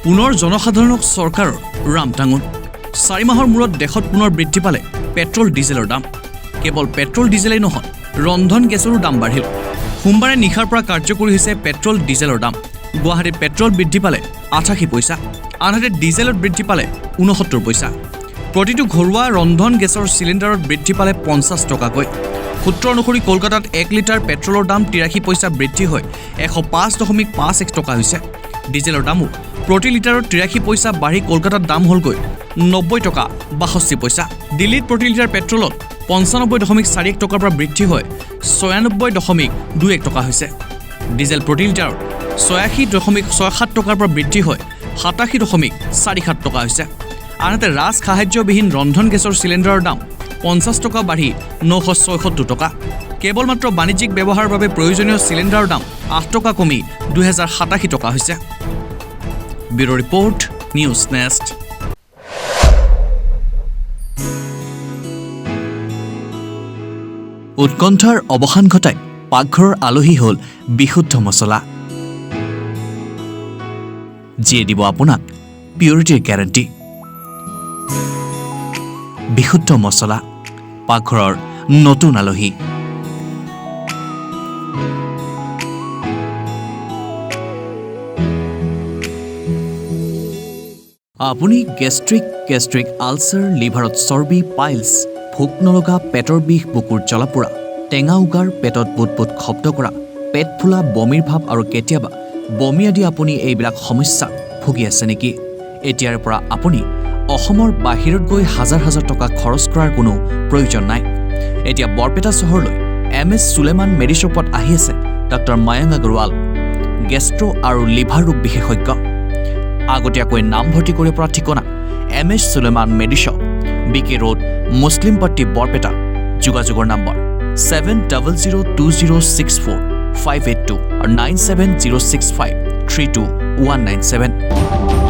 পুনৰ জনসাধাৰণক চৰকাৰৰ ৰামটাঙন 4 মাহৰ মূৰত দেশত পুনৰ বৃদ্ধি পালে পেট্ৰল ডিজেলৰ দাম কেৱল পেট্ৰল ডিজেলেই নহয় ৰন্ধন গেছৰো দাম বাঢ়িল সোমবাৰে নিশাৰ পৰা কাৰ্যকৰী হৈছে পেট্ৰল ডিজেলৰ দাম গুৱাহাটীত পেট্ৰল বৃদ্ধি পালে 88 পইচা আনহাতে ডিজেলত বৃদ্ধি পালে 69 পইচা প্ৰতিটো ঘৰুৱা ৰন্ধন গেছৰ চিলিণ্ডাৰত বৃদ্ধি পালে 50 টকাকৈ সূত্ৰ অনুসৰি কলকাতাত 1 লিটাৰ পেট্ৰলৰ দাম 83 পইচা বৃদ্ধি হৈ 105.51 টকা হৈছে ডিজেলৰ দামো প্ৰতি লিটাৰত 83 পইচা বাঢ়ি কলকাতাত দাম হ'লগৈ 90 টকা 62 পইচা দিল্লীত প্ৰতি লিটাৰ পেট্ৰলত 95.41 টকাৰ পৰা বৃদ্ধি হৈ 96.21 টকা হৈছে ডিজেল প্ৰতি লিটাৰত 86.67 টকাৰ পৰা বৃদ্ধি হৈ 87.47 টকা হৈছে আনহাতে ৰাজ সাহায্যবিহীন ৰন্ধন গেছৰ চিলিণ্ডাৰৰ দাম 50 টকা বাঢ়ি 976 টকা কেৱল মাত্ৰ বাণিজ্যিক ব্যৱহাৰৰ বাবে প্ৰয়োজনীয় চিলিণ্ডাৰৰ দাম 8 টকা কমি 2087 টকা হৈছে ব্যুৰো ৰিপৰ্ট নিউজ নেষ্ট উৎকণ্ঠাৰ অৱসান ঘটাই পাকঘৰৰ আলহী হ'ল বিশুদ্ধ মছলা যিয়ে দিব আপোনাক পিউৰিটিৰ গ্যাৰাণ্টি বিশুদ্ধ মছলা পাকঘৰৰ নতুন আলহী আপুনি গেষ্ট্ৰিক আলচাৰ লিভাৰত চৰ্বি পাইলছ ভোক নলগা পেটৰ বিষ বুকুৰ জ্বলাপোৰা টেঙা উগাৰ পেটত বুটবুট শব্দ কৰা পেট ফুলা বমিৰ ভাৱ আৰু কেতিয়াবা বমি আদি আপুনি এইবিলাক সমস্যা ভুগি আছে নেকি এতিয়াৰ পৰা আপুনি অসমৰ বাহিৰত গৈ হাজাৰ হাজাৰ টকা খৰচ কৰাৰ কোনো প্ৰয়োজন নাই এতিয়া বৰপেটা চহৰলৈ MS সুলেমান মেডিশ্বপত আহি আছে ডক্টৰ মায়াং আগৰৱাল গেষ্ট্ৰো আৰু লিভাৰ ৰোগ বিশেষজ্ঞ আগতীয়াকৈ নাম ভৰ্তি কৰিব পৰা ঠিকনা MS Suleman Medishop BK road Muslimpatti Barpeta যোগাযোগৰ নম্বৰ 7002064582 আৰু 9706532197